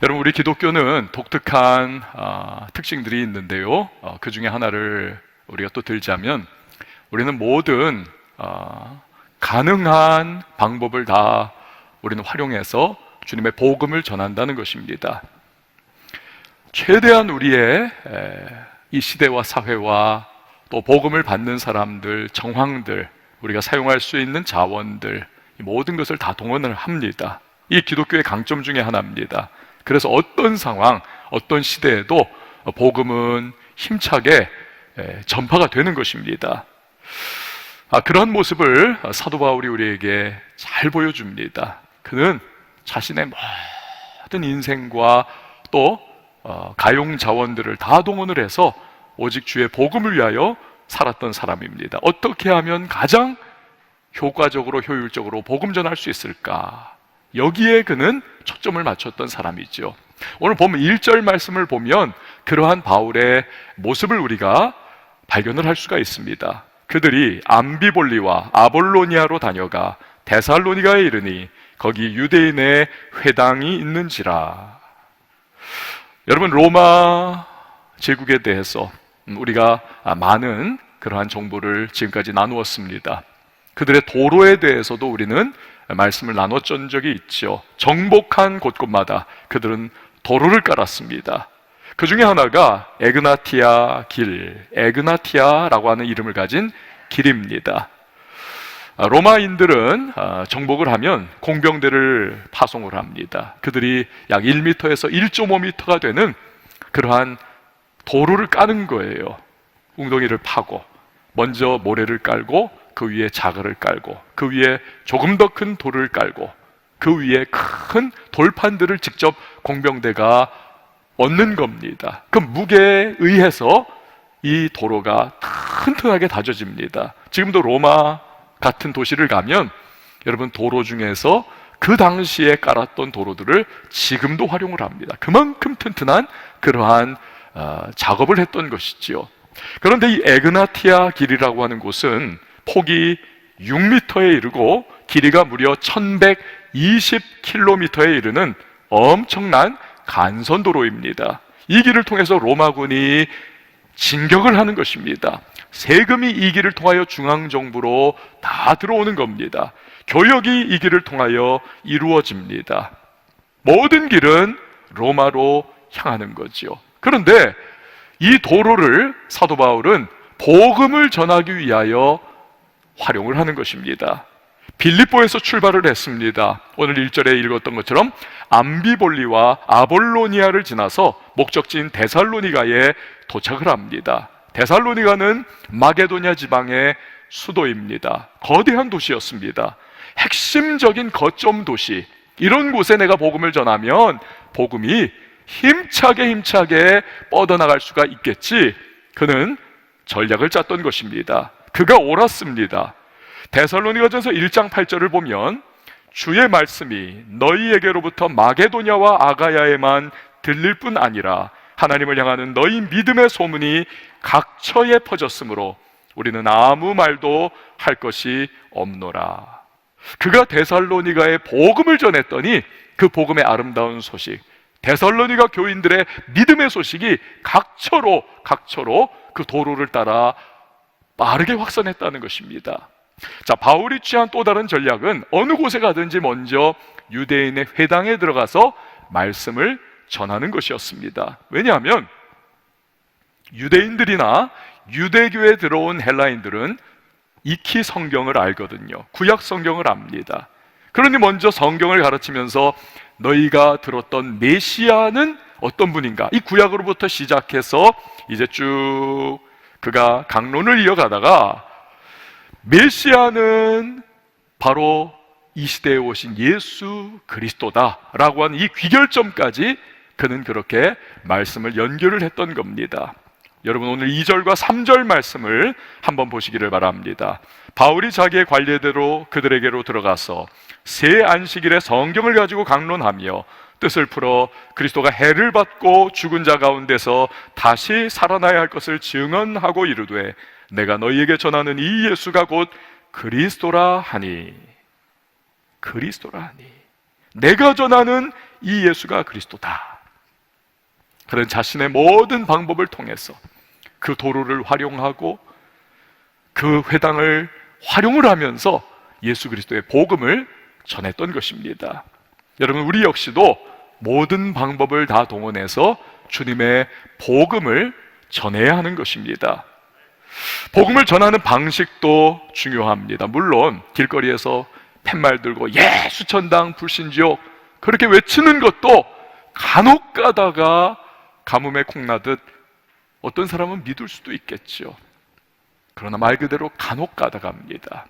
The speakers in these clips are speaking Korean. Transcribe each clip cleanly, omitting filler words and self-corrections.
여러분, 우리 기독교는 독특한 특징들이 있는데요. 그 중에 하나를 우리가 또 들자면, 우리는 모든 가능한 방법을 다 우리는 활용해서 주님의 복음을 전한다는 것입니다. 최대한 우리의 이 시대와 사회와 또 복음을 받는 사람들, 정황들, 우리가 사용할 수 있는 자원들, 이 모든 것을 다 동원을 합니다. 이 기독교의 강점 중에 하나입니다. 그래서 어떤 상황, 어떤 시대에도 복음은 힘차게 전파가 되는 것입니다. 그런 모습을 사도 바울이 우리에게 잘 보여줍니다. 그는 자신의 모든 인생과 또 가용 자원들을 다 동원을 해서 오직 주의 복음을 위하여 살았던 사람입니다. 어떻게 하면 가장 효과적으로 효율적으로 복음 전할 수 있을까? 여기에 그는 초점을 맞췄던 사람이죠. 오늘 보면 1절 말씀을 보면 그러한 바울의 모습을 우리가 발견을 할 수가 있습니다. 그들이 암비볼리와 아볼로니아로 다녀가 데살로니가에 이르니 거기 유대인의 회당이 있는지라. 여러분, 로마 제국에 대해서 우리가 많은 그러한 정보를 지금까지 나누었습니다. 그들의 도로에 대해서도 우리는 말씀을 나눴던 적이 있죠. 정복한 곳곳마다 그들은 도로를 깔았습니다. 그 중에 하나가 에그나티아 길, 에그나티아라고 하는 이름을 가진 길입니다. 로마인들은 정복을 하면 공병대를 파송을 합니다. 그들이 약 1m에서 1.5m가 되는 그러한 도로를 까는 거예요. 웅덩이를 파고 먼저 모래를 깔고 그 위에 자갈을 깔고 그 위에 조금 더 큰 돌을 깔고 그 위에 큰 돌판들을 직접 공병대가 얻는 겁니다. 그 무게에 의해서 이 도로가 튼튼하게 다져집니다. 지금도 로마 같은 도시를 가면 여러분, 도로 중에서 그 당시에 깔았던 도로들을 지금도 활용을 합니다. 그만큼 튼튼한 그러한 작업을 했던 것이지요. 그런데 이 에그나티아 길이라고 하는 곳은 폭이 6m에 이르고 길이가 무려 1120km에 이르는 엄청난 간선도로입니다. 이 길을 통해서 로마군이 진격을 하는 것입니다. 세금이 이 길을 통하여 중앙정부로 다 들어오는 겁니다. 교역이 이 길을 통하여 이루어집니다. 모든 길은 로마로 향하는 거지요. 그런데 이 도로를 사도 바울은 복음을 전하기 위하여 활용을 하는 것입니다. 빌립보에서 출발을 했습니다. 오늘 1절에 읽었던 것처럼 암비볼리와 아볼로니아를 지나서 목적지인 데살로니가에 도착을 합니다. 데살로니가는 마게도냐 지방의 수도입니다. 거대한 도시였습니다. 핵심적인 거점 도시, 이런 곳에 내가 복음을 전하면 복음이 힘차게 뻗어나갈 수가 있겠지. 그는 전략을 짰던 것입니다. 그가 옳았습니다. 데살로니가전서 1장 8절을 보면 주의 말씀이 너희에게로부터 마게도냐와 아가야에만 들릴 뿐 아니라 하나님을 향하는 너희 믿음의 소문이 각처에 퍼졌으므로 우리는 아무 말도 할 것이 없노라. 그가 데살로니가에 복음을 전했더니 그 복음의 아름다운 소식, 데살로니가 교인들의 믿음의 소식이 각처로 그 도로를 따라 빠르게 확산했다는 것입니다. 자, 바울이 취한 또 다른 전략은 어느 곳에 가든지 먼저 유대인의 회당에 들어가서 말씀을 전하는 것이었습니다. 왜냐하면 유대인들이나 유대교에 들어온 헬라인들은 익히 성경을 알거든요. 구약 성경을 압니다. 그러니 먼저 성경을 가르치면서 너희가 들었던 메시아는 어떤 분인가, 이 구약으로부터 시작해서 이제 쭉 그가 강론을 이어가다가 메시아는 바로 이 시대에 오신 예수 그리스도다라고 하는 이 귀결점까지 그는 그렇게 말씀을 연결을 했던 겁니다. 여러분, 오늘 2절과 3절 말씀을 한번 보시기를 바랍니다. 바울이 자기의 관례대로 그들에게로 들어가서 새 안식일에 성경을 가지고 강론하며 뜻을 풀어 그리스도가 해를 받고 죽은 자 가운데서 다시 살아나야 할 것을 증언하고 이르되 내가 너희에게 전하는 이 예수가 곧 그리스도라 하니. 내가 전하는 이 예수가 그리스도다. 그런 자신의 모든 방법을 통해서 그 도로를 활용하고 그 회당을 활용을 하면서 예수 그리스도의 복음을 전했던 것입니다. 여러분, 우리 역시도 모든 방법을 다 동원해서 주님의 복음을 전해야 하는 것입니다. 복음을 전하는 방식도 중요합니다. 물론 길거리에서 팻말 들고 예수 천당 불신지옥 그렇게 외치는 것도 간혹 가다가 가뭄에 콩나듯 어떤 사람은 믿을 수도 있겠죠. 그러나 말 그대로 간혹 가다갑니다.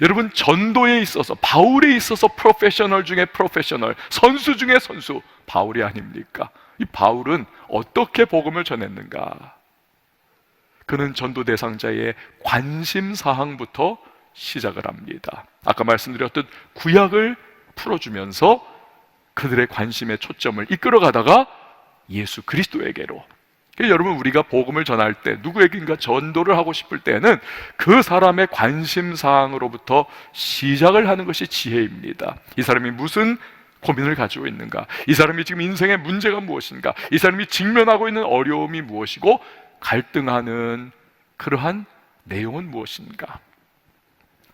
여러분, 전도에 있어서, 바울에 있어서 프로페셔널 중에 프로페셔널, 선수 중에 선수, 바울이 아닙니까? 이 바울은 어떻게 복음을 전했는가? 그는 전도 대상자의 관심사항부터 시작을 합니다. 아까 말씀드렸던 구약을 풀어주면서 그들의 관심의 초점을 이끌어가다가 예수 그리스도에게로. 여러분, 우리가 복음을 전할 때 누구에게인가 전도를 하고 싶을 때는 그 사람의 관심사항으로부터 시작을 하는 것이 지혜입니다. 이 사람이 무슨 고민을 가지고 있는가? 이 사람이 지금 인생의 문제가 무엇인가? 이 사람이 직면하고 있는 어려움이 무엇이고 갈등하는 그러한 내용은 무엇인가?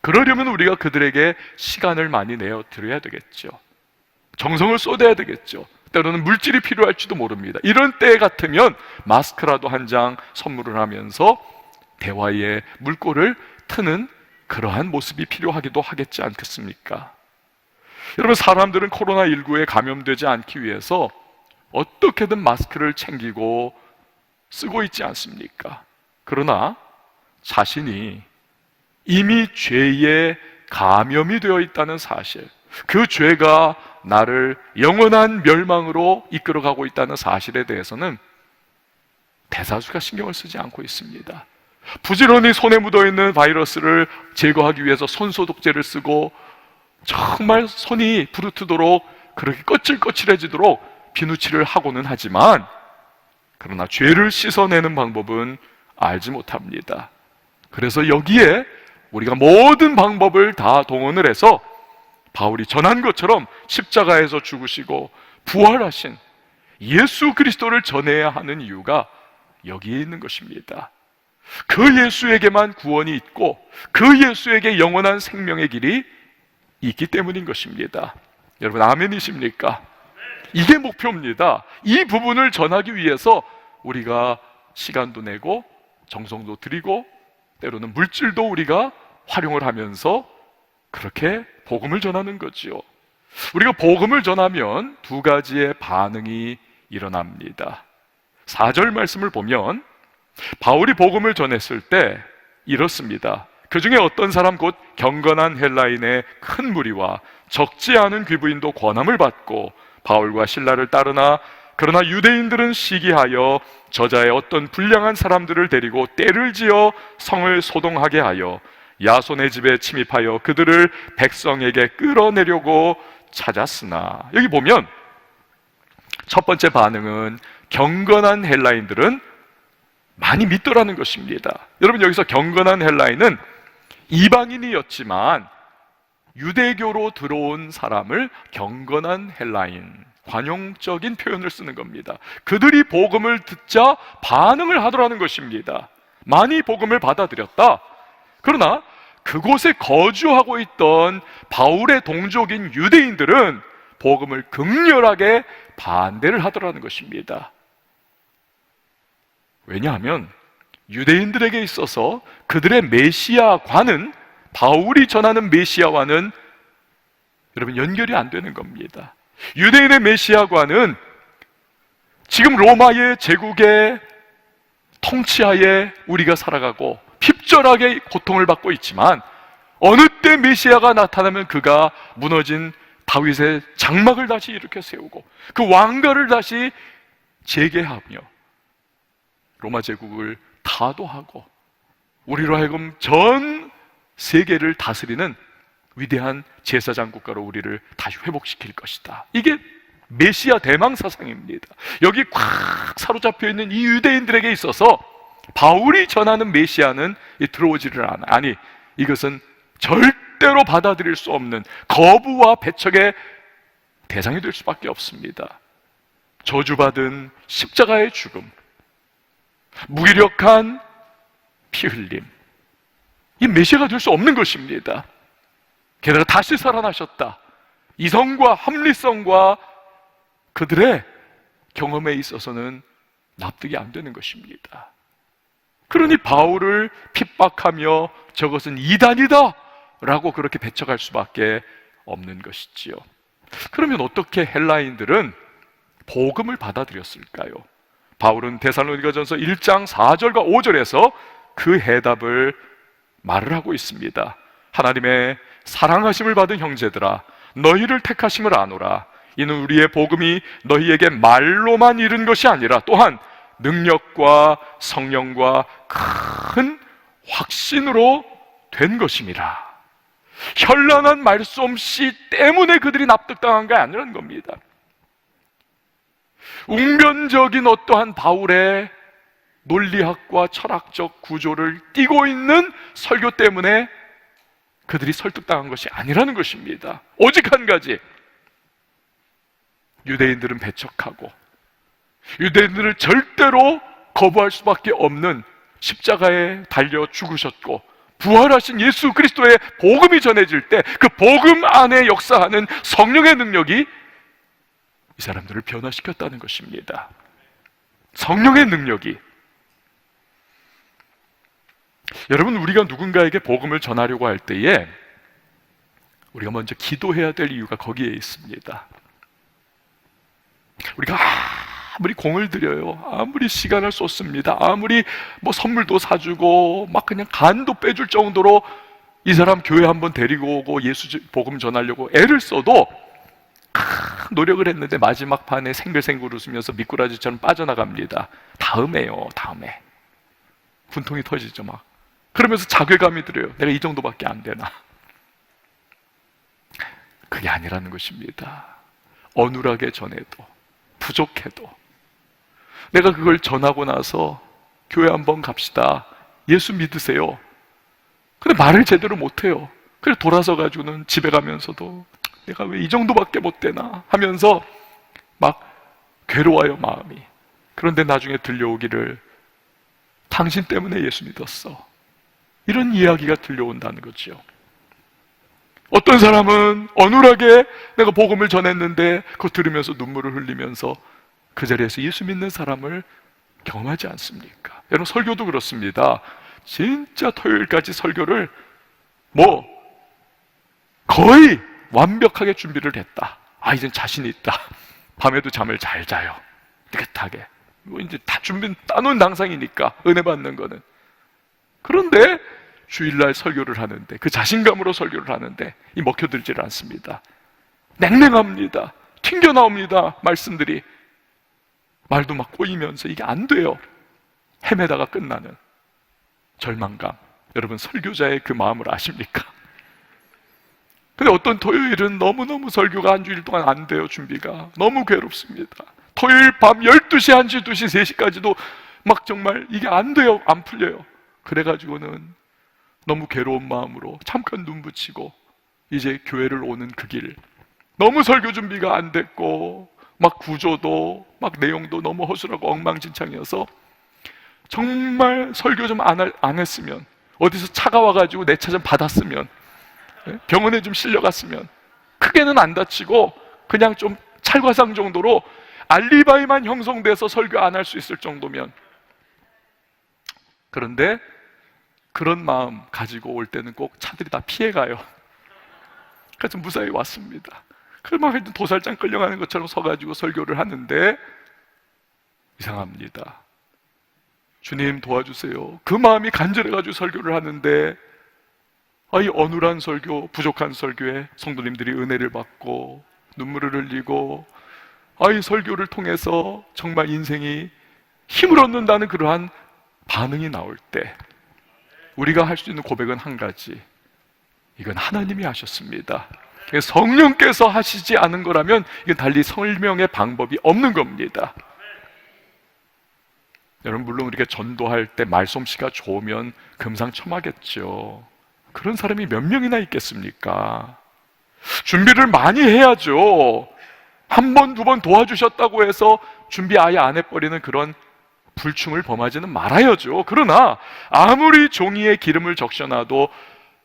그러려면 우리가 그들에게 시간을 많이 내어 드려야 되겠죠. 정성을 쏟아야 되겠죠. 때로는 물질이 필요할지도 모릅니다. 이런 때 같으면 마스크라도 한 장 선물을 하면서 대화의 물꼬를 트는 그러한 모습이 필요하기도 하겠지 않겠습니까? 여러분, 사람들은 코로나19에 감염되지 않기 위해서 어떻게든 마스크를 챙기고 쓰고 있지 않습니까? 그러나 자신이 이미 죄에 감염이 되어 있다는 사실, 그 죄가 나를 영원한 멸망으로 이끌어가고 있다는 사실에 대해서는 대다수가 신경을 쓰지 않고 있습니다. 부지런히 손에 묻어있는 바이러스를 제거하기 위해서 손소독제를 쓰고 정말 손이 부르트도록 그렇게 거칠거칠해지도록 비누칠을 하고는 하지만, 그러나 죄를 씻어내는 방법은 알지 못합니다. 그래서 여기에 우리가 모든 방법을 다 동원을 해서 바울이 전한 것처럼 십자가에서 죽으시고 부활하신 예수 그리스도를 전해야 하는 이유가 여기에 있는 것입니다. 그 예수에게만 구원이 있고 그 예수에게 영원한 생명의 길이 있기 때문인 것입니다. 여러분, 아멘이십니까? 이게 목표입니다. 이 부분을 전하기 위해서 우리가 시간도 내고 정성도 들이고 때로는 물질도 우리가 활용을 하면서 그렇게 복음을 전하는 거지요. 우리가 복음을 전하면 두 가지의 반응이 일어납니다. 4절 말씀을 보면 바울이 복음을 전했을 때 이렇습니다. 그 중에 어떤 사람 곧 경건한 헬라인의 큰 무리와 적지 않은 귀부인도 권함을 받고 바울과 실라를 따르나, 그러나 유대인들은 시기하여 저자의 어떤 불량한 사람들을 데리고 떼를 지어 성을 소동하게 하여 야손의 집에 침입하여 그들을 백성에게 끌어내려고 찾았으나, 여기 보면 첫 번째 반응은 경건한 헬라인들은 많이 믿더라는 것입니다. 여러분, 여기서 경건한 헬라인은 이방인이었지만 유대교로 들어온 사람을 경건한 헬라인, 관용적인 표현을 쓰는 겁니다. 그들이 복음을 듣자 반응을 하더라는 것입니다. 많이 복음을 받아들였다. 그러나 그곳에 거주하고 있던 바울의 동족인 유대인들은 복음을 극렬하게 반대를 하더라는 것입니다. 왜냐하면 유대인들에게 있어서 그들의 메시아과는, 바울이 전하는 메시아와는 여러분 연결이 안 되는 겁니다. 유대인의 메시아과는 지금 로마의 제국의 통치하에 우리가 살아가고 핍절하게 고통을 받고 있지만, 어느 때 메시아가 나타나면 그가 무너진 다윗의 장막을 다시 일으켜 세우고 그 왕가를 다시 재개하며 로마 제국을 타도하고 우리로 하여금 전 세계를 다스리는 위대한 제사장 국가로 우리를 다시 회복시킬 것이다. 이게 메시아 대망 사상입니다. 여기 꽉 사로잡혀 있는 이 유대인들에게 있어서 바울이 전하는 메시아는 들어오지를 않아. 아니, 이것은 절대로 받아들일 수 없는 거부와 배척의 대상이 될 수밖에 없습니다. 저주받은 십자가의 죽음, 무기력한 피 흘림, 이 메시아가 될 수 없는 것입니다. 게다가 다시 살아나셨다. 이성과 합리성과 그들의 경험에 있어서는 납득이 안 되는 것입니다. 그러니 바울을 핍박하며 저것은 이단이다 라고 그렇게 배척할 수밖에 없는 것이지요. 그러면 어떻게 헬라인들은 복음을 받아들였을까요? 바울은 데살로니가전서 1장 4절과 5절에서 그 해답을 말을 하고 있습니다. 하나님의 사랑하심을 받은 형제들아, 너희를 택하심을 아노라. 이는 우리의 복음이 너희에게 말로만 이른 것이 아니라 또한 능력과 성령과 큰 확신으로 된 것임이라. 현란한 말솜씨 때문에 그들이 납득당한 게 아니라는 겁니다. 웅변적인 어떠한 바울의 논리학과 철학적 구조를 띠고 있는 설교 때문에 그들이 설득당한 것이 아니라는 것입니다. 오직 한 가지, 유대인들은 배척하고 유대인들을 절대로 거부할 수밖에 없는 십자가에 달려 죽으셨고 부활하신 예수 그리스도의 복음이 전해질 때 그 복음 안에 역사하는 성령의 능력이 이 사람들을 변화시켰다는 것입니다. 성령의 능력이. 여러분, 우리가 누군가에게 복음을 전하려고 할 때에 우리가 먼저 기도해야 될 이유가 거기에 있습니다. 우리가 아무리 공을 들여요, 아무리 시간을 쏟습니다, 아무리 선물도 사주고 막 그냥 간도 빼줄 정도로 이 사람 교회 한번 데리고 오고 예수 복음 전하려고 애를 써도 노력을 했는데 마지막 판에 생글생글 웃으면서 미꾸라지처럼 빠져나갑니다. 다음에요, 다음에. 분통이 터지죠 막. 그러면서 자괴감이 들어요. 내가 이 정도밖에 안 되나. 그게 아니라는 것입니다. 어눌하게 전해도, 부족해도 내가 그걸 전하고 나서 교회 한번 갑시다, 예수 믿으세요. 근데 말을 제대로 못해요. 그래서 돌아서 가지고는 집에 가면서도 내가 왜 이 정도밖에 못 되나 하면서 막 괴로워요, 마음이. 그런데 나중에 들려오기를 당신 때문에 예수 믿었어, 이런 이야기가 들려온다는 거죠. 어떤 사람은 어눌하게 내가 복음을 전했는데 그거 들으면서 눈물을 흘리면서 그 자리에서 예수 믿는 사람을 경험하지 않습니까? 여러분, 설교도 그렇습니다. 진짜 토요일까지 설교를 거의 완벽하게 준비를 했다. 이젠 자신이 있다. 밤에도 잠을 잘 자요, 느긋하게. 이제 다 준비 따놓은 당상이니까, 은혜 받는 거는. 그런데 주일날 설교를 하는데, 그 자신감으로 설교를 하는데 먹혀들질 않습니다. 냉랭합니다. 튕겨나옵니다, 말씀들이. 말도 막 꼬이면서 이게 안 돼요. 헤매다가 끝나는 절망감. 여러분, 설교자의 그 마음을 아십니까? 근데 어떤 토요일은 너무너무 설교가 한 주일 동안 안 돼요. 준비가 너무 괴롭습니다. 토요일 밤 12시, 1시, 2시, 3시까지도 막 정말 이게 안 돼요. 안 풀려요. 그래가지고는 너무 괴로운 마음으로 잠깐 눈 붙이고 이제 교회를 오는 그 길, 너무 설교 준비가 안 됐고 막 구조도 막 내용도 너무 허술하고 엉망진창이어서 정말 설교 좀 안 했으면, 어디서 차가 와가지고 내 차 좀 받았으면, 병원에 좀 실려갔으면, 크게는 안 다치고 그냥 좀 찰과상 정도로 알리바이만 형성돼서 설교 안 할 수 있을 정도면. 그런데 그런 마음 가지고 올 때는 꼭 차들이 다 피해가요. 그래서 무사히 왔습니다. 그러면 하여튼 도살장 끌려가는 것처럼 서가지고 설교를 하는데 이상합니다. 주님 도와주세요. 그 마음이 간절해가지고 설교를 하는데 이 어눌한 설교, 부족한 설교에 성도님들이 은혜를 받고 눈물을 흘리고 이 설교를 통해서 정말 인생이 힘을 얻는다는 그러한 반응이 나올 때 우리가 할 수 있는 고백은 한 가지, 이건 하나님이 하셨습니다. 성령께서 하시지 않은 거라면 이건 달리 설명의 방법이 없는 겁니다. 여러분, 물론 우리가 전도할 때 말솜씨가 좋으면 금상첨화겠죠. 그런 사람이 몇 명이나 있겠습니까? 준비를 많이 해야죠. 한 번, 두 번 도와주셨다고 해서 준비 아예 안 해버리는 그런 불충을 범하지는 말아야죠. 그러나 아무리 종이에 기름을 적셔놔도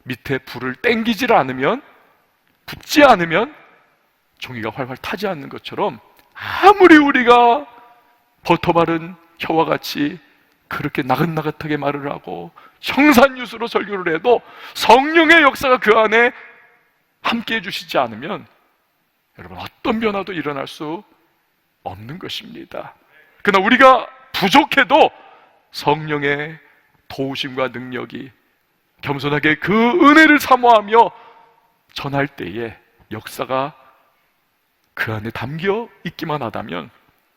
밑에 불을 땡기질 않으면, 붙지 않으면 종이가 활활 타지 않는 것처럼, 아무리 우리가 버터 바른 혀와 같이 그렇게 나긋나긋하게 말을 하고 청산유수로 설교를 해도 성령의 역사가 그 안에 함께 해주시지 않으면 여러분 어떤 변화도 일어날 수 없는 것입니다. 그러나 우리가 부족해도 성령의 도우심과 능력이 겸손하게 그 은혜를 사모하며 전할 때에 역사가 그 안에 담겨 있기만 하다면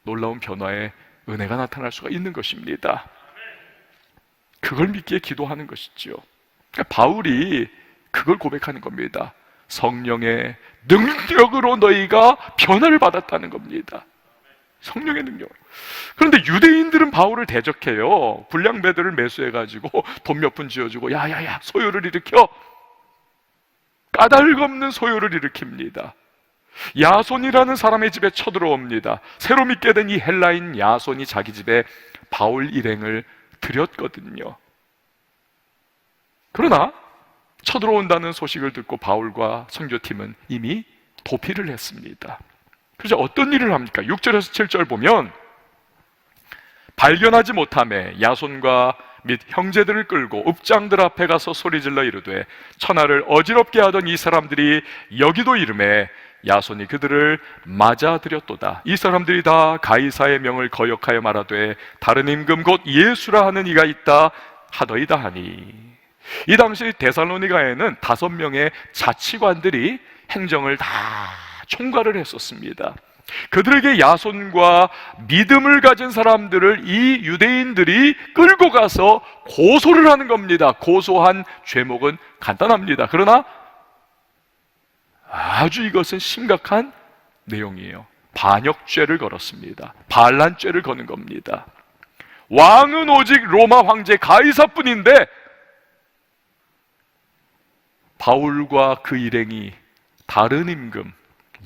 놀라운 변화의 은혜가 나타날 수가 있는 것입니다. 그걸 믿기에 기도하는 것이죠. 그러니까 바울이 그걸 고백하는 겁니다. 성령의 능력으로 너희가 변화를 받았다는 겁니다. 성령의 능력. 그런데 유대인들은 바울을 대적해요. 불량배들을 매수해가지고 돈 몇 푼 지어주고 야야야 소요를 일으켜, 까닭없는 소요를 일으킵니다. 야손이라는 사람의 집에 쳐들어옵니다. 새로 믿게 된 이 헬라인 야손이 자기 집에 바울 일행을 드렸거든요. 그러나 쳐들어온다는 소식을 듣고 바울과 선교팀은 이미 도피를 했습니다. 그래서 어떤 일을 합니까? 6절에서 7절 보면 발견하지 못하매 야손과 및 형제들을 끌고 읍장들 앞에 가서 소리질러 이르되 천하를 어지럽게 하던 이 사람들이 여기도 이르매 야손이 그들을 맞아들였도다. 이 사람들이 다 가이사의 명을 거역하여 말하되 다른 임금 곧 예수라 하는 이가 있다 하더이다 하니, 이 당시 데살로니가에는 5명의 자치관들이 행정을 다 총괄을 했었습니다. 그들에게 야손과 믿음을 가진 사람들을 이 유대인들이 끌고 가서 고소를 하는 겁니다. 고소한 죄목은 간단합니다. 그러나 아주 이것은 심각한 내용이에요. 반역죄를 걸었습니다. 반란죄를 거는 겁니다. 왕은 오직 로마 황제 가이사뿐인데 바울과 그 일행이 다른 임금,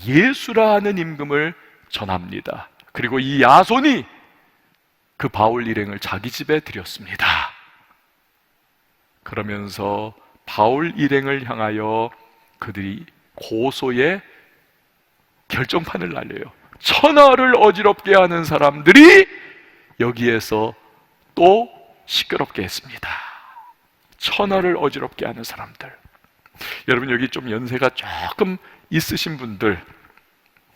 예수라 하는 임금을 전합니다. 그리고 이 야손이 그 바울 일행을 자기 집에 들였습니다. 그러면서 바울 일행을 향하여 그들이 고소의 결정판을 날려요. 천하를 어지럽게 하는 사람들이 여기에서 또 시끄럽게 했습니다. 천하를 어지럽게 하는 사람들. 여러분 여기 좀 연세가 조금 있으신 분들,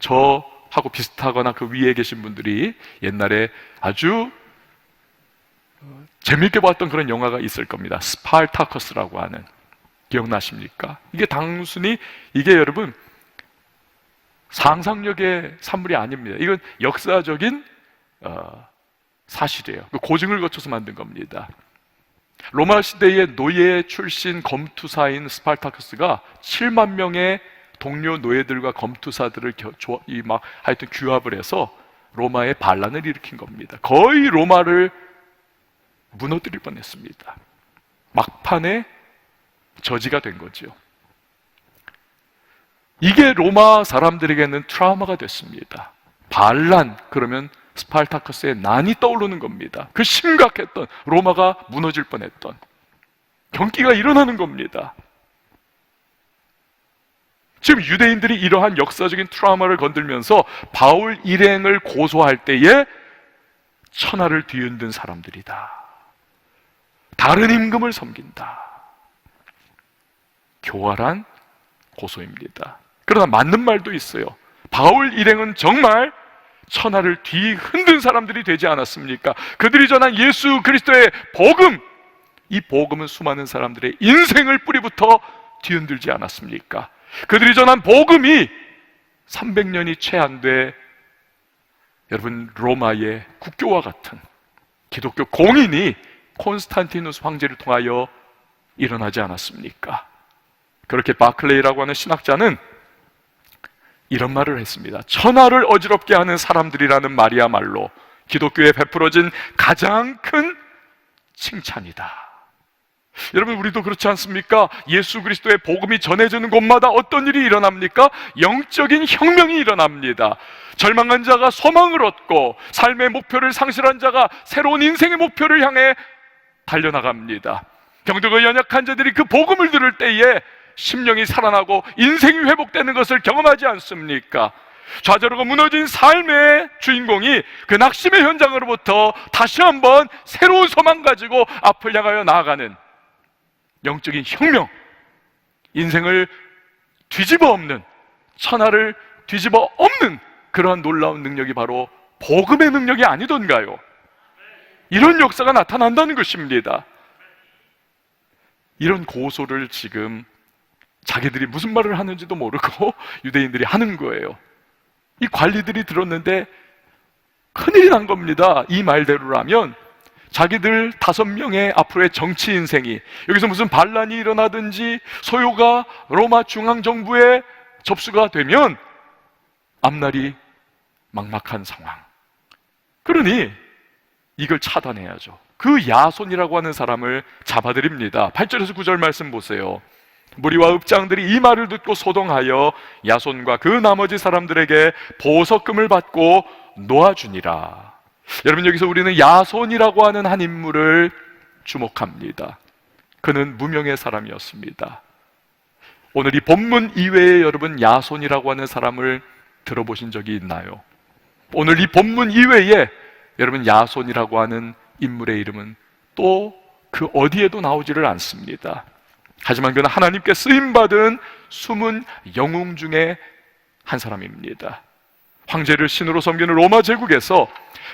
저하고 비슷하거나 그 위에 계신 분들이 옛날에 아주 재밌게 봤던 그런 영화가 있을 겁니다. 스파르타커스라고 하는, 기억나십니까? 이게 단순히 이게 여러분 상상력의 산물이 아닙니다. 이건 역사적인 사실이에요. 고증을 거쳐서 만든 겁니다. 로마 시대의 노예 출신 검투사인 스파르타쿠스가 7만 명의 동료 노예들과 검투사들을 하여튼 규합을 해서 로마의 반란을 일으킨 겁니다. 거의 로마를 무너뜨릴 뻔했습니다. 막판에 저지가 된 거죠. 이게 로마 사람들에게는 트라우마가 됐습니다. 반란 그러면 스파르타쿠스의 난이 떠오르는 겁니다. 그 심각했던, 로마가 무너질 뻔했던 경기가 일어나는 겁니다. 지금 유대인들이 이러한 역사적인 트라우마를 건들면서 바울 일행을 고소할 때에 천하를 뒤흔든 사람들이다, 다른 임금을 섬긴다, 교활한 고소입니다. 그러나 맞는 말도 있어요. 바울 일행은 정말 천하를 뒤흔든 사람들이 되지 않았습니까? 그들이 전한 예수 그리스도의 복음, 이 복음은 수많은 사람들의 인생을 뿌리부터 뒤흔들지 않았습니까? 그들이 전한 복음이 300년이 채 안 돼 여러분 로마의 국교와 같은 기독교 공인이 콘스탄티누스 황제를 통하여 일어나지 않았습니까? 그렇게 바클레이라고 하는 신학자는 이런 말을 했습니다. 천하를 어지럽게 하는 사람들이라는 말이야말로 기독교에 베풀어진 가장 큰 칭찬이다. 여러분, 우리도 그렇지 않습니까? 예수 그리스도의 복음이 전해지는 곳마다 어떤 일이 일어납니까? 영적인 혁명이 일어납니다. 절망한 자가 소망을 얻고, 삶의 목표를 상실한 자가 새로운 인생의 목표를 향해 달려나갑니다. 병들고 연약한 자들이 그 복음을 들을 때에 심령이 살아나고 인생이 회복되는 것을 경험하지 않습니까? 좌절하고 무너진 삶의 주인공이 그 낙심의 현장으로부터 다시 한번 새로운 소망 가지고 앞을 향하여 나아가는 영적인 혁명, 인생을 뒤집어 엎는, 천하를 뒤집어 엎는 그러한 놀라운 능력이 바로 복음의 능력이 아니던가요? 이런 역사가 나타난다는 것입니다. 이런 고소를 지금 자기들이 무슨 말을 하는지도 모르고 유대인들이 하는 거예요. 이 관리들이 들었는데 큰일이 난 겁니다. 이 말대로라면 자기들 5명의 앞으로의 정치 인생이, 여기서 무슨 반란이 일어나든지 소요가 로마 중앙정부에 접수가 되면 앞날이 막막한 상황. 그러니 이걸 차단해야죠. 그 야손이라고 하는 사람을 잡아들입니다. 8절에서 9절 말씀 보세요. 무리와 읍장들이 이 말을 듣고 소동하여 야손과 그 나머지 사람들에게 보석금을 받고 놓아주니라. 여러분, 여기서 우리는 야손이라고 하는 한 인물을 주목합니다. 그는 무명의 사람이었습니다. 오늘 이 본문 이외에 여러분 야손이라고 하는 사람을 들어보신 적이 있나요? 오늘 이 본문 이외에 여러분 야손이라고 하는 인물의 이름은 또 그 어디에도 나오지를 않습니다. 하지만 그는 하나님께 쓰임받은 숨은 영웅 중에 한 사람입니다. 황제를 신으로 섬기는 로마 제국에서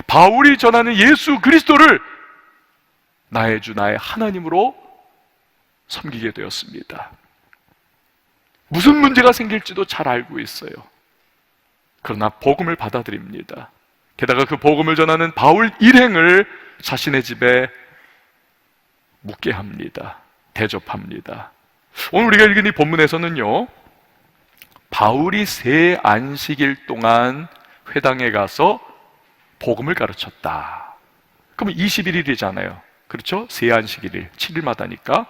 바울이 전하는 예수 그리스도를 나의 주 나의 하나님으로 섬기게 되었습니다. 무슨 문제가 생길지도 잘 알고 있어요. 그러나 복음을 받아들입니다. 게다가 그 복음을 전하는 바울 일행을 자신의 집에 묵게 합니다. 대접합니다. 오늘 우리가 읽은 이 본문에서는요, 바울이 새 안식일 동안 회당에 가서 복음을 가르쳤다. 그러면 21일이잖아요. 그렇죠? 새 안식일 7일마다니까.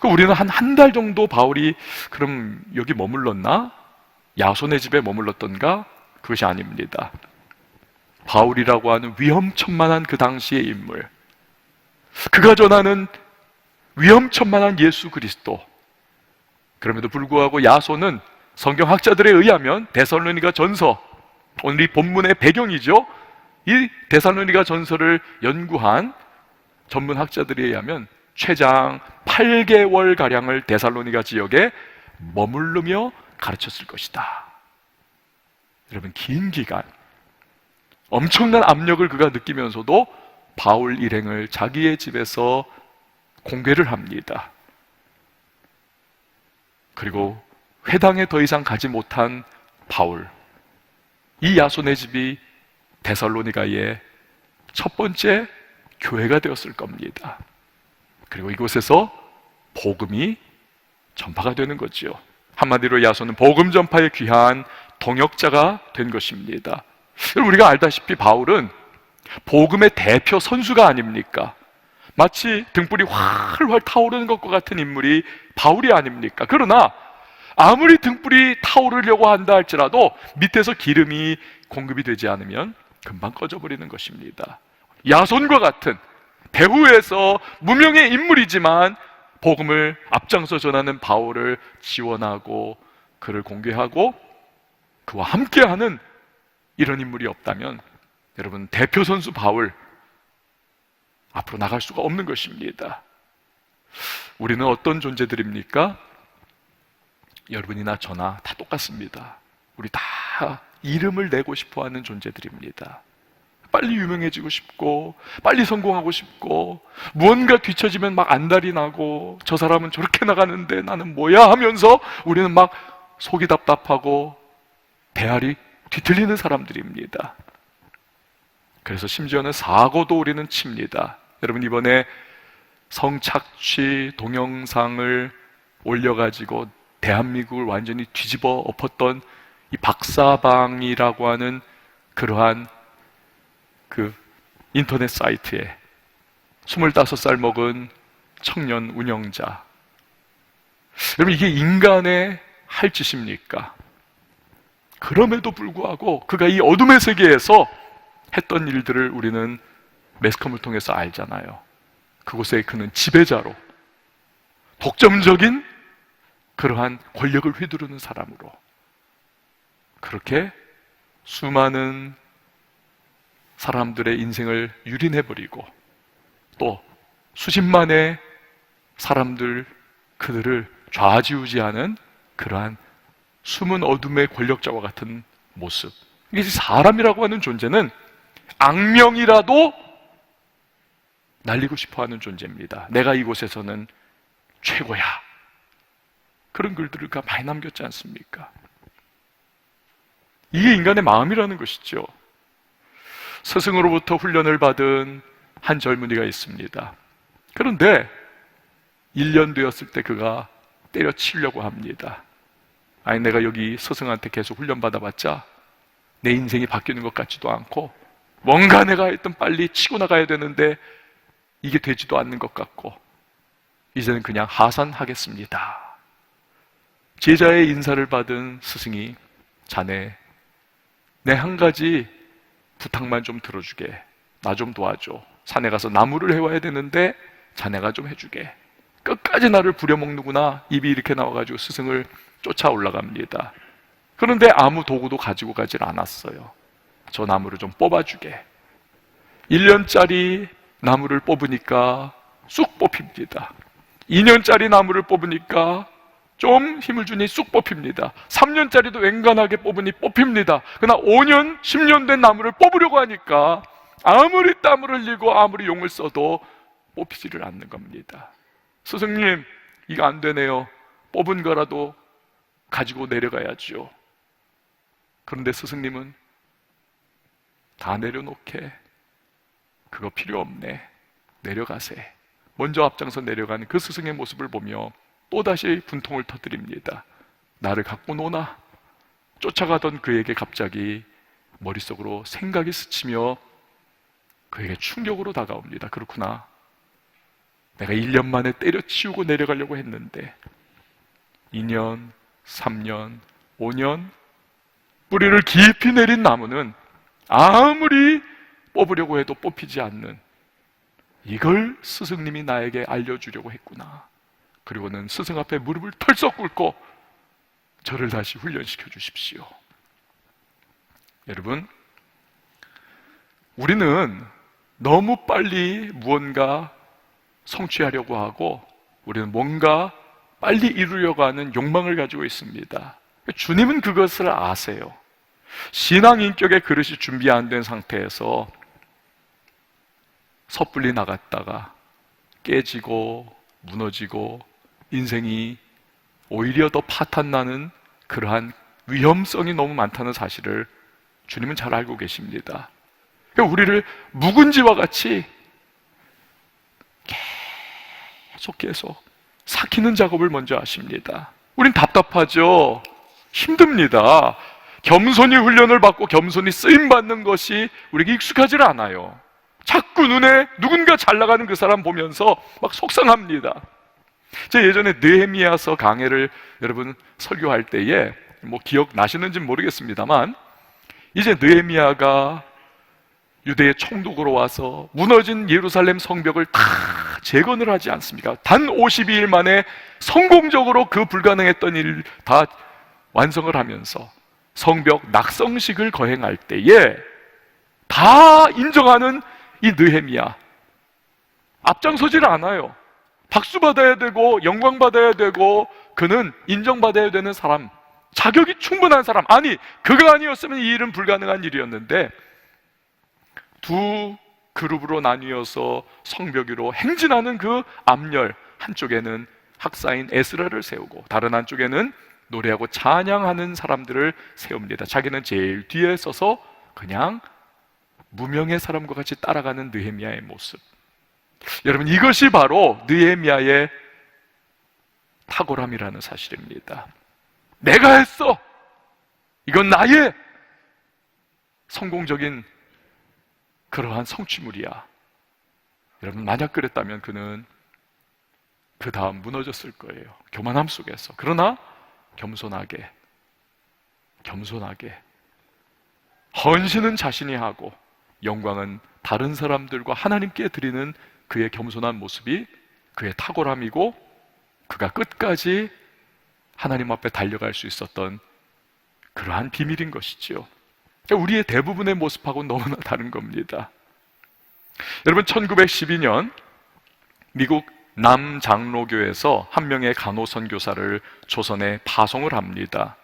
그럼 우리는 한 달 정도 바울이 그럼 여기 머물렀나? 야손의 집에 머물렀던가? 그것이 아닙니다. 바울이라고 하는 위험천만한 그 당시의 인물, 그가 전하는 위험천만한 예수 그리스도, 그럼에도 불구하고 야손은 성경학자들에 의하면 데살로니가 전서, 오늘 이 본문의 배경이죠. 이 데살로니가 전서를 연구한 전문 학자들에 의하면 최장 8개월가량을 데살로니가 지역에 머무르며 가르쳤을 것이다. 여러분, 긴 기간 엄청난 압력을 그가 느끼면서도 바울 일행을 자기의 집에서 공개를 합니다. 그리고 회당에 더 이상 가지 못한 바울, 이 야손의 집이 데살로니가의 첫 번째 교회가 되었을 겁니다. 그리고 이곳에서 복음이 전파가 되는 거죠. 한마디로 야손은 복음 전파에 귀한 동역자가 된 것입니다. 우리가 알다시피 바울은 복음의 대표 선수가 아닙니까? 마치 등불이 활활 타오르는 것과 같은 인물이 바울이 아닙니까? 그러나 아무리 등불이 타오르려고 한다 할지라도 밑에서 기름이 공급이 되지 않으면 금방 꺼져버리는 것입니다. 야손과 같은 배후에서 무명의 인물이지만 복음을 앞장서 전하는 바울을 지원하고 그를 공개하고 그와 함께하는 이런 인물이 없다면 여러분, 대표 선수 바울 앞으로 나갈 수가 없는 것입니다. 우리는 어떤 존재들입니까? 여러분이나 저나 다 똑같습니다. 우리 다 이름을 내고 싶어하는 존재들입니다. 빨리 유명해지고 싶고, 빨리 성공하고 싶고, 무언가 뒤처지면 막 안달이 나고, 저 사람은 저렇게 나가는데 나는 뭐야 하면서 우리는 막 속이 답답하고 배알이 뒤틀리는 사람들입니다. 그래서 심지어는 사고도 우리는 칩니다. 여러분, 이번에 성착취 동영상을 올려가지고 대한민국을 완전히 뒤집어 엎었던 이 박사방이라고 하는 그러한 그 인터넷 사이트에 25살 먹은 청년 운영자. 여러분, 이게 인간의 할 짓입니까? 그럼에도 불구하고 그가 이 어둠의 세계에서 했던 일들을 우리는 매스컴을 통해서 알잖아요. 그곳에 그는 지배자로, 독점적인 그러한 권력을 휘두르는 사람으로 그렇게 수많은 사람들의 인생을 유린해버리고 또 수십만의 사람들, 그들을 좌지우지하는 그러한 숨은 어둠의 권력자와 같은 모습. 이게 사람이라고 하는 존재는 악명이라도 날리고 싶어하는 존재입니다. 내가 이곳에서는 최고야. 그런 글들을 많이 남겼지 않습니까? 이게 인간의 마음이라는 것이죠. 스승으로부터 훈련을 받은 한 젊은이가 있습니다. 그런데 1년 되었을 때 그가 때려치려고 합니다. 아니, 내가 여기 스승한테 계속 훈련받아봤자 내 인생이 바뀌는 것 같지도 않고 뭔가 내가 하여튼 빨리 치고 나가야 되는데 이게 되지도 않는 것 같고 이제는 그냥 하산하겠습니다. 제자의 인사를 받은 스승이, 자네, 내 한 가지 부탁만 좀 들어주게. 나 좀 도와줘. 산에 가서 나무를 해와야 되는데 자네가 좀 해주게. 끝까지 나를 부려먹는구나. 입이 이렇게 나와가지고 스승을 쫓아 올라갑니다. 그런데 아무 도구도 가지고 가질 않았어요. 저 나무를 좀 뽑아주게. 1년짜리 나무를 뽑으니까 쑥 뽑힙니다. 2년짜리 나무를 뽑으니까 좀 힘을 주니 쑥 뽑힙니다. 3년짜리도 웬간하게 뽑으니 뽑힙니다. 그러나 5년, 10년 된 나무를 뽑으려고 하니까 아무리 땀을 흘리고 아무리 용을 써도 뽑히지를 않는 겁니다. 스승님, 이거 안 되네요. 뽑은 거라도 가지고 내려가야죠. 그런데 스승님은 다 내려놓게. 그거 필요 없네. 내려가세. 먼저 앞장서 내려가는 그 스승의 모습을 보며 또다시 분통을 터뜨립니다. 나를 갖고 노나? 쫓아가던 그에게 갑자기 머릿속으로 생각이 스치며 그에게 충격으로 다가옵니다. 그렇구나. 내가 1년 만에 때려치우고 내려가려고 했는데 2년, 3년, 5년 뿌리를 깊이 내린 나무는 아무리 뽑으려고 해도 뽑히지 않는, 이걸 스승님이 나에게 알려주려고 했구나. 그리고는 스승 앞에 무릎을 털썩 꿇고 저를 다시 훈련시켜 주십시오. 여러분, 우리는 너무 빨리 무언가 성취하려고 하고 우리는 뭔가 빨리 이루려고 하는 욕망을 가지고 있습니다. 주님은 그것을 아세요. 신앙 인격의 그릇이 준비 안 된 상태에서 섣불리 나갔다가 깨지고 무너지고 인생이 오히려 더 파탄나는 그러한 위험성이 너무 많다는 사실을 주님은 잘 알고 계십니다. 우리를 묵은지와 같이 계속 삭히는 작업을 먼저 하십니다. 우린 답답하죠. 힘듭니다. 겸손히 훈련을 받고 겸손히 쓰임받는 것이 우리에게 익숙하지 않아요. 자꾸 눈에 누군가 잘 나가는 그 사람 보면서 막 속상합니다. 제가 예전에 느헤미야서 강해를 여러분 설교할 때에 기억나시는지 모르겠습니다만, 이제 느헤미야가 유대의 총독으로 와서 무너진 예루살렘 성벽을 다 재건을 하지 않습니까? 단 52일 만에 성공적으로 그 불가능했던 일을 다 완성을 하면서 성벽 낙성식을 거행할 때에 다 인정하는 이 느헤미야, 앞장서지를 않아요. 박수 받아야 되고 영광 받아야 되고 그는 인정받아야 되는 사람, 자격이 충분한 사람. 아니, 그가 아니었으면 이 일은 불가능한 일이었는데 두 그룹으로 나뉘어서 성벽 위로 행진하는 그 앞열, 한쪽에는 학사인 에스라를 세우고 다른 한쪽에는 노래하고 찬양하는 사람들을 세웁니다. 자기는 제일 뒤에 서서 그냥 무명의 사람과 같이 따라가는 느헤미야의 모습. 여러분, 이것이 바로 느헤미야의 탁월함이라는 사실입니다. 내가 했어! 이건 나의 성공적인 그러한 성취물이야. 여러분, 만약 그랬다면 그는 그 다음 무너졌을 거예요. 교만함 속에서. 그러나 겸손하게 헌신은 자신이 하고 영광은 다른 사람들과 하나님께 드리는 그의 겸손한 모습이 그의 탁월함이고, 그가 끝까지 하나님 앞에 달려갈 수 있었던 그러한 비밀인 것이지요. 우리의 대부분의 모습하고는 너무나 다른 겁니다. 여러분, 1912년 미국 남장로교에서 한 명의 간호선교사를 조선에 파송을 합니다.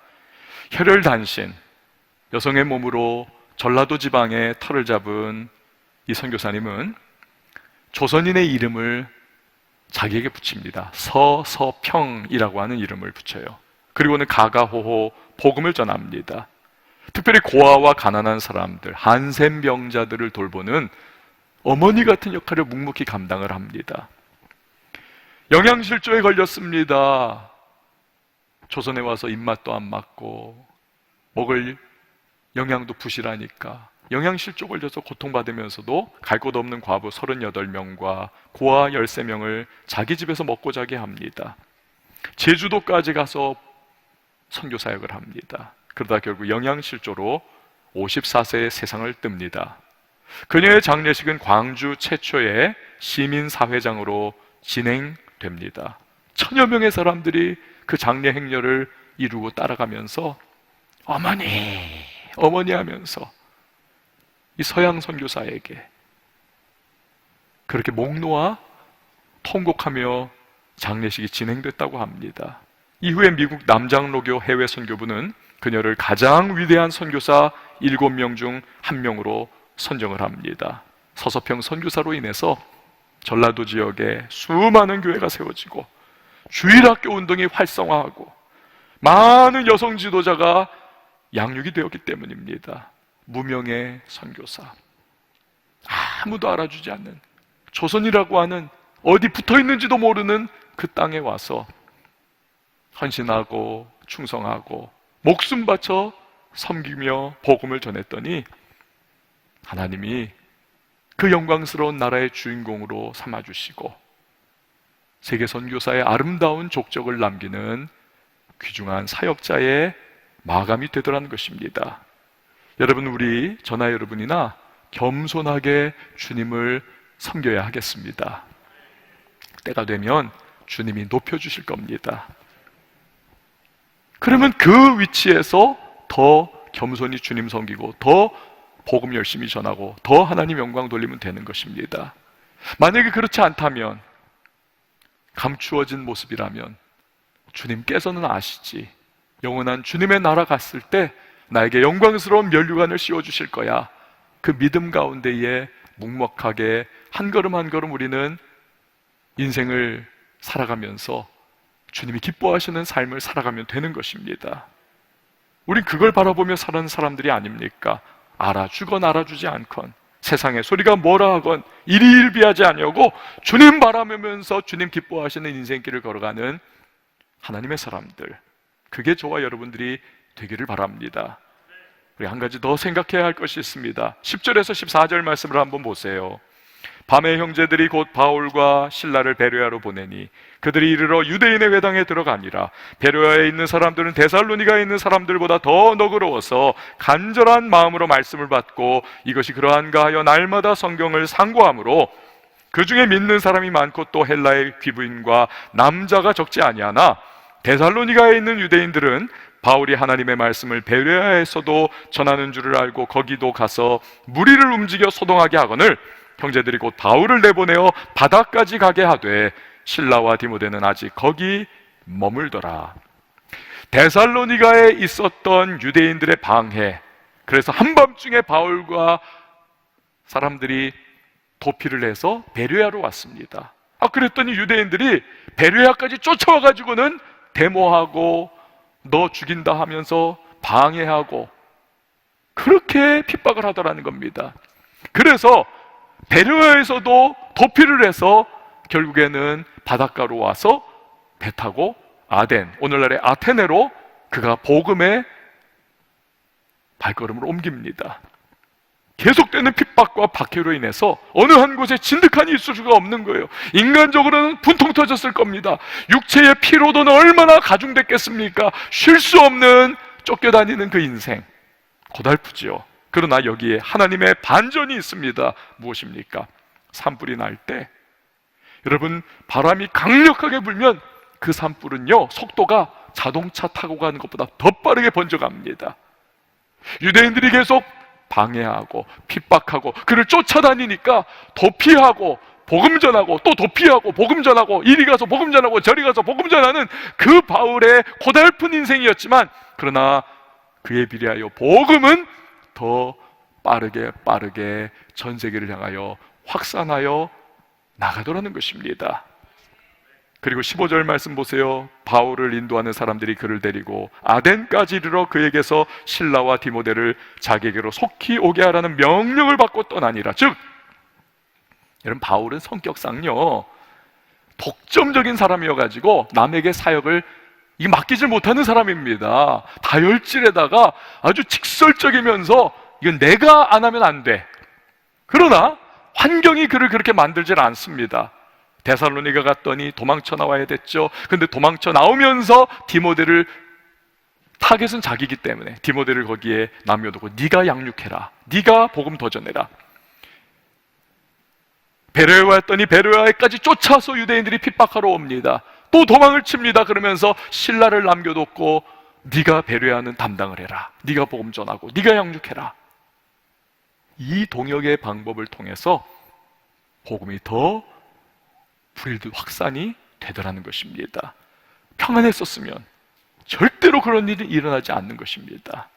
혈혈단신, 여성의 몸으로 전라도 지방의 터를 잡은 이 선교사님은 조선인의 이름을 자기에게 붙입니다. 서서평이라고 하는 이름을 붙여요. 그리고는 가가호호 복음을 전합니다. 특별히 고아와 가난한 사람들, 한센병자들을 돌보는 어머니 같은 역할을 묵묵히 감당을 합니다. 영양실조에 걸렸습니다. 조선에 와서 입맛도 안 맞고 먹을 영양도 부실하니까 영양실조 걸려서 고통받으면서도 갈 곳 없는 과부 38명과 고아 13명을 자기 집에서 먹고 자게 합니다. 제주도까지 가서 선교사역을 합니다. 그러다 결국 영양실조로 54세에 세상을 뜹니다. 그녀의 장례식은 광주 최초의 시민사회장으로 진행됩니다. 1000여 명의 사람들이 그 장례 행렬을 이루고 따라가면서 어머니 하면서 이 서양 선교사에게 그렇게 목 놓아 통곡하며 장례식이 진행됐다고 합니다. 이후에 미국 남장로교 해외 선교부는 그녀를 가장 위대한 선교사 7명 중 1명으로 선정을 합니다. 서서평 선교사로 인해서 전라도 지역에 수많은 교회가 세워지고 주일학교 운동이 활성화하고 많은 여성 지도자가 양육이 되었기 때문입니다. 무명의 선교사, 아무도 알아주지 않는 조선이라고 하는 어디 붙어있는지도 모르는 그 땅에 와서 헌신하고 충성하고 목숨 바쳐 섬기며 복음을 전했더니 하나님이 그 영광스러운 나라의 주인공으로 삼아주시고 세계 선교사의 아름다운 족적을 남기는 귀중한 사역자의 마감이 되더라는 것입니다. 여러분, 우리 저나 여러분이나 겸손하게 주님을 섬겨야 하겠습니다. 때가 되면 주님이 높여주실 겁니다. 그러면 그 위치에서 더 겸손히 주님 섬기고 더 복음 열심히 전하고 더 하나님 영광 돌리면 되는 것입니다. 만약에 그렇지 않다면, 감추어진 모습이라면 주님께서는 아시지, 영원한 주님의 나라 갔을 때 나에게 영광스러운 면류관을 씌워주실 거야. 그 믿음 가운데에 묵묵하게 한 걸음 한 걸음 우리는 인생을 살아가면서 주님이 기뻐하시는 삶을 살아가면 되는 것입니다. 우린 그걸 바라보며 사는 사람들이 아닙니까? 알아주건 알아주지 않건, 세상의 소리가 뭐라 하건 일희일비하지 아니하고 주님 바라보면서 주님 기뻐하시는 인생길을 걸어가는 하나님의 사람들, 그게 저와 여러분들이 되기를 바랍니다. 우리 한 가지 더 생각해야 할 것이 있습니다. 10절에서 14절 말씀을 한번 보세요. 밤에 형제들이 곧 바울과 실라를 베레아로 보내니 그들이 이르러 유대인의 회당에 들어가니라. 베레아에 있는 사람들은 데살로니가에 있는 사람들보다 더 너그러워서 간절한 마음으로 말씀을 받고 이것이 그러한가 하여 날마다 성경을 상고하므로 그 중에 믿는 사람이 많고 또 헬라의 귀부인과 남자가 적지 아니하나 데살로니가에 있는 유대인들은 바울이 하나님의 말씀을 베레아에서도 전하는 줄을 알고 거기도 가서 무리를 움직여 소동하게 하거늘 형제들이 곧 바울을 내보내어 바다까지 가게 하되 실라와 디모데는 아직 거기 머물더라. 데살로니가에 있었던 유대인들의 방해, 그래서 한밤중에 바울과 사람들이 도피를 해서 베레아로 왔습니다. 그랬더니 유대인들이 베레아까지 쫓아와가지고는 데모하고 너 죽인다 하면서 방해하고 그렇게 핍박을 하더라는 겁니다. 그래서 베레아에서도 도피를 해서 결국에는 바닷가로 와서 배 타고 아덴, 오늘날의 아테네로 그가 복음의 발걸음을 옮깁니다. 계속되는 핍박과 박해로 인해서 어느 한 곳에 진득하니 있을 수가 없는 거예요. 인간적으로는 분통 터졌을 겁니다. 육체의 피로도는 얼마나 가중됐겠습니까? 쉴 수 없는 쫓겨다니는 그 인생, 고달프지요. 그러나 여기에 하나님의 반전이 있습니다. 무엇입니까? 산불이 날 때 여러분, 바람이 강력하게 불면 그 산불은요, 속도가 자동차 타고 가는 것보다 더 빠르게 번져갑니다. 유대인들이 계속 방해하고 핍박하고 그를 쫓아다니니까 도피하고 복음 전하고 또 도피하고 복음 전하고, 이리 가서 복음 전하고 저리 가서 복음 전하는 그 바울의 고달픈 인생이었지만, 그러나 그에 비례하여 복음은 더 빠르게 전 세계를 향하여 확산하여 나가더라는 것입니다. 그리고 15절 말씀 보세요. 바울을 인도하는 사람들이 그를 데리고 아덴까지 이르러 그에게서 실라와 디모데를 자기에게로 속히 오게 하라는 명령을 받고 떠나니라. 즉, 여러분, 바울은 성격상요 독점적인 사람이어가지고 남에게 사역을 맡기질 못하는 사람입니다. 다혈질에다가 아주 직설적이면서 이건 내가 안 하면 안 돼. 그러나 환경이 그를 그렇게 만들질 않습니다. 데살로니가 갔더니 도망쳐 나와야 됐죠. 근데 도망쳐 나오면서 디모데를, 타겟은 자기이기 때문에 디모데를 거기에 남겨두고 네가 양육해라, 네가 복음 더 전해라. 베레아에 왔더니 베레아에까지 쫓아서 유대인들이 핍박하러 옵니다. 또 도망을 칩니다. 그러면서 신라를 남겨뒀고 네가 베레아는 담당을 해라, 네가 복음 전하고 네가 양육해라. 이 동역의 방법을 통해서 복음이 더 불일도 확산이 되더라는 것입니다. 평안했었으면 절대로 그런 일이 일어나지 않는 것입니다.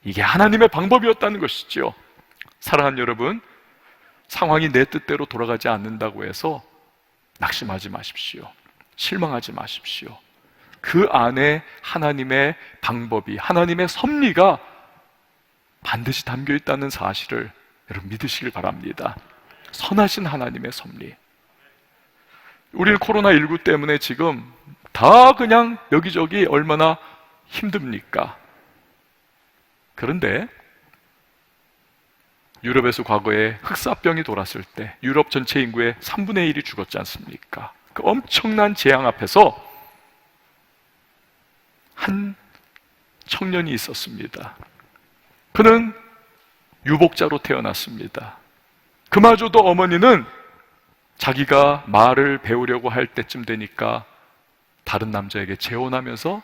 이게 하나님의 방법이었다는 것이죠. 사랑하는 여러분, 상황이 내 뜻대로 돌아가지 않는다고 해서 낙심하지 마십시오. 실망하지 마십시오. 그 안에 하나님의 방법이, 하나님의 섭리가 반드시 담겨 있다는 사실을 여러분 믿으시길 바랍니다. 선하신 하나님의 섭리. 우리는 코로나19 때문에 지금 다 그냥 여기저기 얼마나 힘듭니까? 그런데 유럽에서 과거에 흑사병이 돌았을 때 유럽 전체 인구의 3분의 1이 죽었지 않습니까? 그 엄청난 재앙 앞에서 한 청년이 있었습니다. 그는 유복자로 태어났습니다. 그마저도 어머니는 자기가 말을 배우려고 할 때쯤 되니까 다른 남자에게 재혼하면서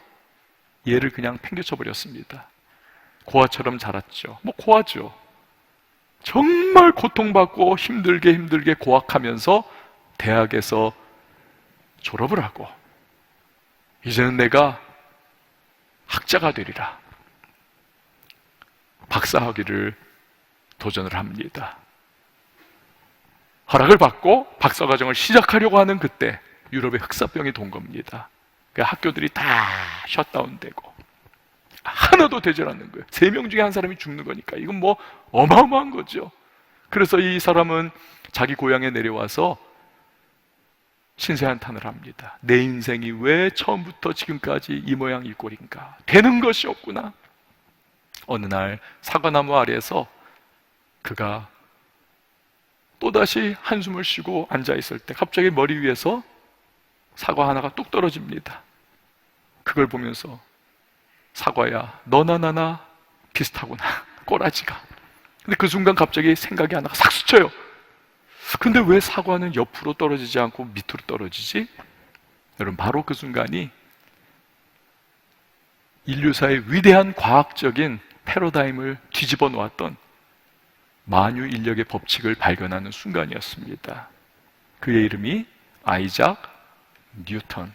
얘를 그냥 팽개쳐 버렸습니다. 고아처럼 자랐죠. 고아죠. 정말 고통받고 힘들게 고학하면서 대학에서 졸업을 하고 이제는 내가 학자가 되리라 박사학위를 도전을 합니다. 허락을 받고 박사과정을 시작하려고 하는 그때 유럽에 흑사병이 돈 겁니다. 학교들이 다 셧다운되고 하나도 되질 않는 거예요. 3명 중에 한 사람이 죽는 거니까 이건 어마어마한 거죠. 그래서 이 사람은 자기 고향에 내려와서 신세한탄을 합니다. 내 인생이 왜 처음부터 지금까지 이 모양 이 꼴인가? 되는 것이 없구나. 어느 날 사과나무 아래에서 그가 또다시 한숨을 쉬고 앉아있을 때 갑자기 머리 위에서 사과 하나가 뚝 떨어집니다. 그걸 보면서 사과야, 너나 나나 비슷하구나, 꼬라지가. 근데 그 순간 갑자기 생각이 하나가 싹 스쳐요. 근데 왜 사과는 옆으로 떨어지지 않고 밑으로 떨어지지? 여러분, 바로 그 순간이 인류사의 위대한 과학적인 패러다임을 뒤집어 놓았던 만유 인력의 법칙을 발견하는 순간이었습니다. 그의 이름이 아이작 뉴턴.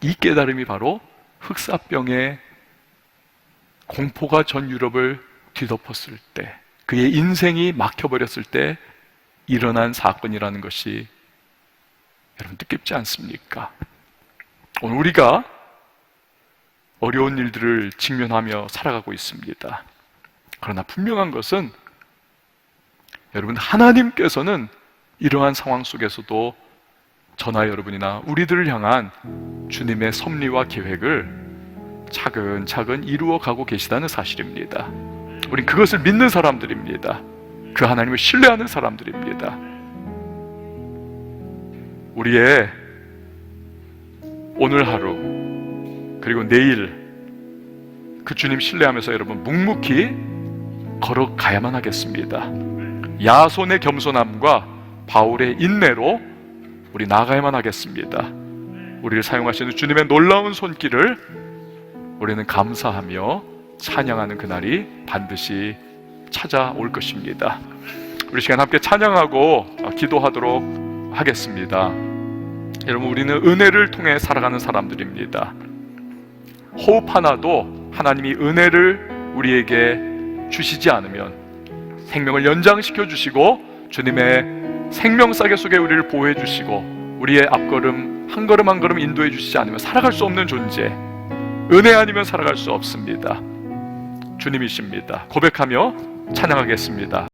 이 깨달음이 바로 흑사병의 공포가 전 유럽을 뒤덮었을 때, 그의 인생이 막혀버렸을 때 일어난 사건이라는 것이 여러분 뜻깊지 않습니까? 오늘 우리가 어려운 일들을 직면하며 살아가고 있습니다. 그러나 분명한 것은 여러분, 하나님께서는 이러한 상황 속에서도 저나 여러분이나 우리들을 향한 주님의 섭리와 계획을 차근차근 이루어가고 계시다는 사실입니다. 우린 그것을 믿는 사람들입니다. 그 하나님을 신뢰하는 사람들입니다. 우리의 오늘 하루 그리고 내일 그 주님 신뢰하면서 여러분 묵묵히 걸어가야만 하겠습니다. 야손의 겸손함과 바울의 인내로 우리 나아가야만 하겠습니다. 우리를 사용하시는 주님의 놀라운 손길을 우리는 감사하며 찬양하는 그날이 반드시 찾아올 것입니다. 우리 시간 함께 찬양하고 기도하도록 하겠습니다. 여러분, 우리는 은혜를 통해 살아가는 사람들입니다. 호흡 하나도 하나님이 은혜를 우리에게 주시지 않으면, 생명을 연장시켜 주시고 주님의 생명싸개 속에 우리를 보호해 주시고 우리의 앞걸음 한 걸음 한 걸음 인도해 주시지 않으면 살아갈 수 없는 존재, 은혜 아니면 살아갈 수 없습니다. 주님이십니다. 고백하며 찬양하겠습니다.